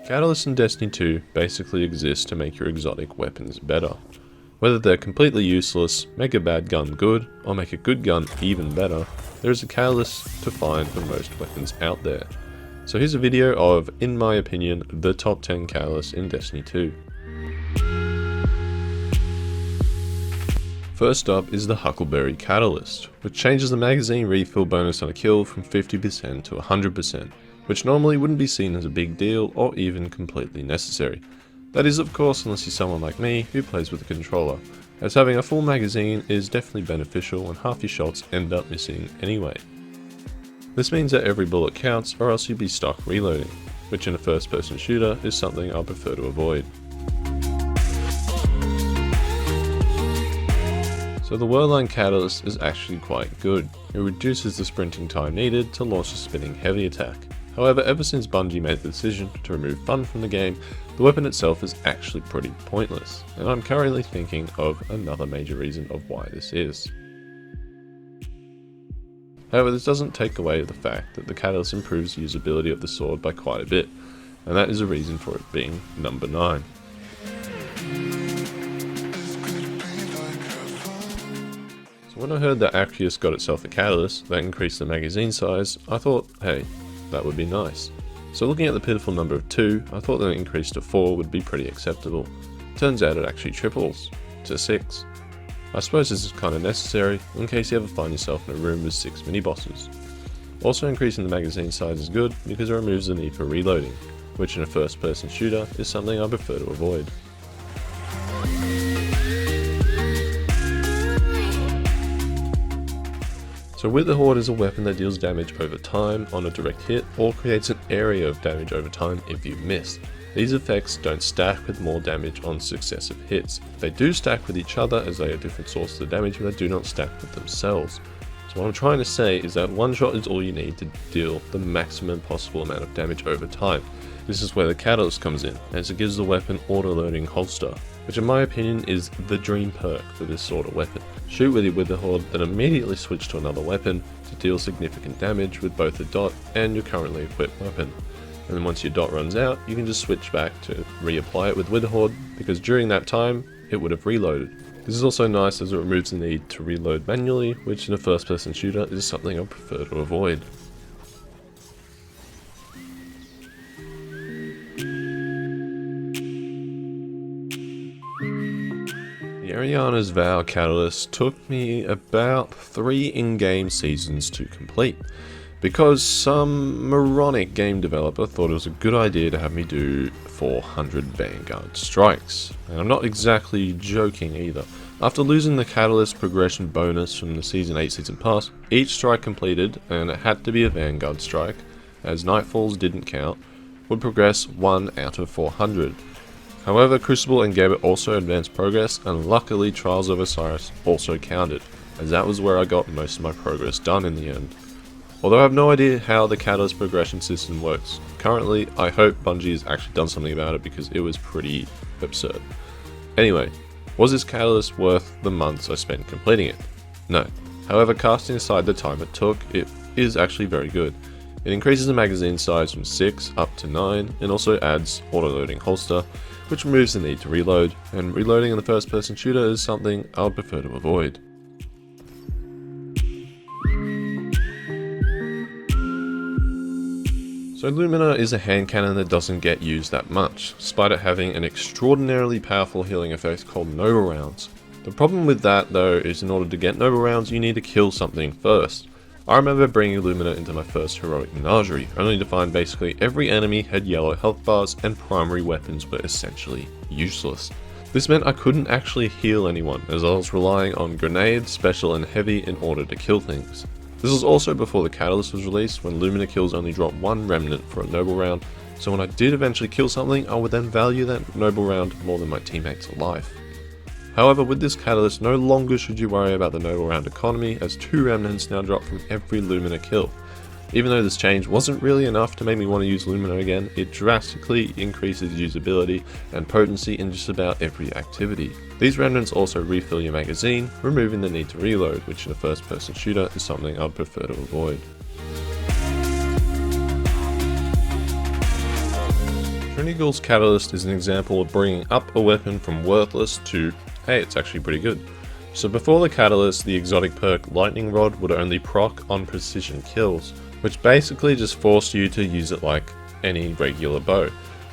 Catalysts in Destiny 2 basically exist to make your exotic weapons better. Whether they're completely useless, make a bad gun good, or make a good gun even better, there is a catalyst to find for most weapons out there. So here's a video of, in my opinion, the top 10 catalysts in Destiny 2. First up is the Huckleberry Catalyst, which changes the magazine refill bonus on a kill from 50% to 100%, which normally wouldn't be seen as a big deal or even completely necessary. That is, of course, unless you're someone like me who plays with a controller, as having a full magazine is definitely beneficial when half your shots end up missing anyway. This means that every bullet counts, or else you'd be stuck reloading, which in a first-person shooter is something I prefer to avoid. So the Worldline Catalyst is actually quite good. It reduces the sprinting time needed to launch a spinning heavy attack. However, ever since Bungie made the decision to remove fun from the game, the weapon itself is actually pretty pointless, and I'm currently thinking of another major reason of why this is. However, this doesn't take away the fact that the Catalyst improves the usability of the sword by quite a bit, and that is a reason for it being number 9. When I heard that Acrius got itself a catalyst that increased the magazine size, I thought, hey, that would be nice. So looking at the pitiful number of 2, I thought that an increase to 4 would be pretty acceptable. Turns out it actually triples to 6. I suppose this is kind of necessary in case you ever find yourself in a room with 6 mini-bosses. Also, increasing the magazine size is good because it removes the need for reloading, which in a first-person shooter is something I prefer to avoid. So Witherhoard is a weapon that deals damage over time on a direct hit or creates an area of damage over time if you miss. These effects don't stack with more damage on successive hits. They do stack with each other as they are different sources of damage, but they do not stack with themselves. So what I'm trying to say is that one shot is all you need to deal the maximum possible amount of damage over time. This is where the Catalyst comes in, as it gives the weapon auto-loading holster, which in my opinion is the dream perk for this sort of weapon. Shoot with your Witherhoard, then immediately switch to another weapon to deal significant damage with both the dot and your currently equipped weapon. And then once your dot runs out, you can just switch back to reapply it with Witherhoard, because during that time, it would have reloaded. This is also nice as it removes the need to reload manually, which in a first-person shooter is something I prefer to avoid. The Eriana's Vow Catalyst took me about 3 in-game seasons to complete, because some moronic game developer thought it was a good idea to have me do 400 Vanguard strikes. And I'm not exactly joking either. After losing the Catalyst progression bonus from the Season 8 Season Pass, each strike completed, and it had to be a Vanguard strike, as Nightfalls didn't count, would progress 1 out of 400. However, Crucible and Gambit also advanced progress, and luckily Trials of Osiris also counted, as that was where I got most of my progress done in the end. Although I have no idea how the Catalyst progression system works. Currently, I hope Bungie has actually done something about it because it was pretty absurd. Anyway, was this Catalyst worth the months I spent completing it? No. However, casting aside the time it took, it is actually very good. It increases the magazine size from 6 up to 9, and also adds auto-loading holster, which removes the need to reload, and reloading in the first-person shooter is something I would prefer to avoid. So Lumina is a hand cannon that doesn't get used that much, despite it having an extraordinarily powerful healing effect called Nova Rounds. The problem with that though is in order to get Nova Rounds you need to kill something first. I remember bringing Lumina into my first heroic menagerie, only to find basically every enemy had yellow health bars and primary weapons were essentially useless. This meant I couldn't actually heal anyone, as I was relying on grenade, special and heavy in order to kill things. This was also before the Catalyst was released, when Lumina kills only drop 1 remnant for a noble round, so when I did eventually kill something, I would then value that noble round more than my teammates' life. However, with this Catalyst, no longer should you worry about the noble round economy, as 2 remnants now drop from every Lumina kill. Even though this change wasn't really enough to make me want to use Lumina again, it drastically increases usability and potency in just about every activity. These remnants also refill your magazine, removing the need to reload, which in a first-person shooter is something I'd prefer to avoid. Trinity Ghoul's Catalyst is an example of bringing up a weapon from worthless to, hey, it's actually pretty good. So before the Catalyst, the exotic perk Lightning Rod would only proc on precision kills, which basically just forced you to use it like any regular bow.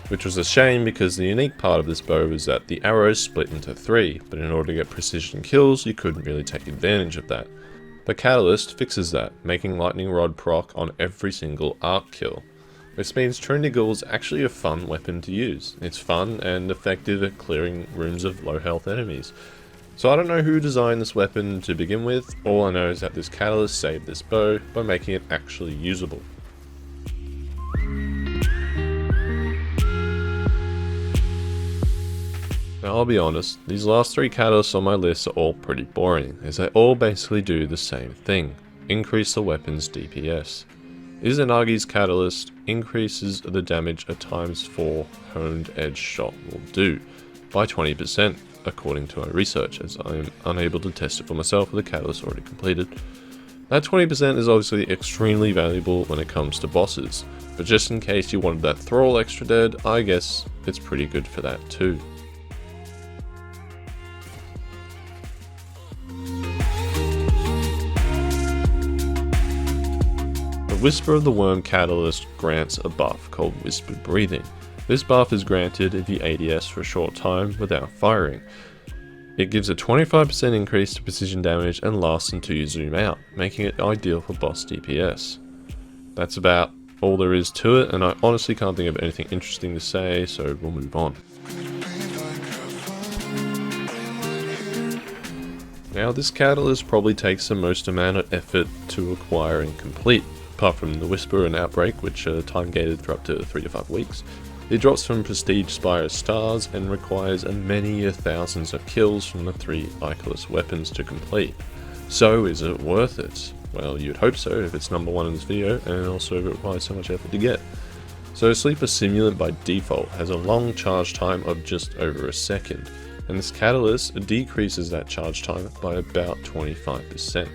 Which was a shame because the unique part of this bow was that the arrows split into 3, but in order to get precision kills, you couldn't really take advantage of that. The Catalyst fixes that, making Lightning Rod proc on every single arc kill. This means Trinity Ghoul is actually a fun weapon to use. It's fun and effective at clearing rooms of low health enemies. So I don't know who designed this weapon to begin with, all I know is that this Catalyst saved this bow by making it actually usable. Now I'll be honest, these last 3 catalysts on my list are all pretty boring, as they all basically do the same thing, increase the weapon's DPS. Izanagi's catalyst increases the damage a ×4 honed edge shot will do, by 20%, according to my research, as I am unable to test it for myself with the catalyst already completed. That 20% is obviously extremely valuable when it comes to bosses, but just in case you wanted that Thrall extra dead, I guess it's pretty good for that too. The Whisper of the Worm Catalyst grants a buff called Whispered Breathing. This buff is granted if you ADS for a short time without firing. It gives a 25% increase to precision damage and lasts until you zoom out, making it ideal for boss DPS. That's about all there is to it, and I honestly can't think of anything interesting to say, so we'll move on. Now this catalyst probably takes the most amount of effort to acquire and complete. Apart from the Whisper and Outbreak, which are time gated for up to 3 to 5 weeks. It drops from Prestige Spire stars and requires many thousands of kills from the 3 Icarus weapons to complete. So is it worth it? Well, you'd hope so if it's number 1 in this video, and also if it requires so much effort to get. So Sleeper Simulant by default has a long charge time of just over a second, and this catalyst decreases that charge time by about 25%.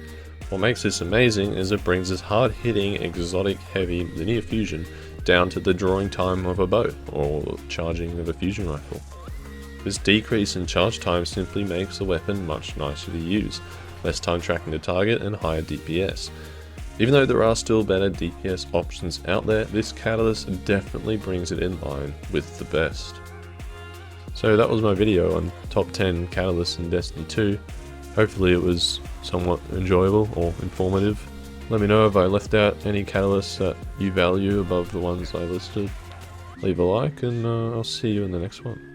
What makes this amazing is it brings this hard-hitting, exotic, heavy linear fusion down to the drawing time of a bow, or charging of a fusion rifle. This decrease in charge time simply makes the weapon much nicer to use, less time tracking the target and higher DPS. Even though there are still better DPS options out there, this catalyst definitely brings it in line with the best. So that was my video on top 10 catalysts in Destiny 2. Hopefully it was somewhat enjoyable or informative. Let me know if I left out any catalysts that you value above the ones I listed. Leave a like and I'll see you in the next one.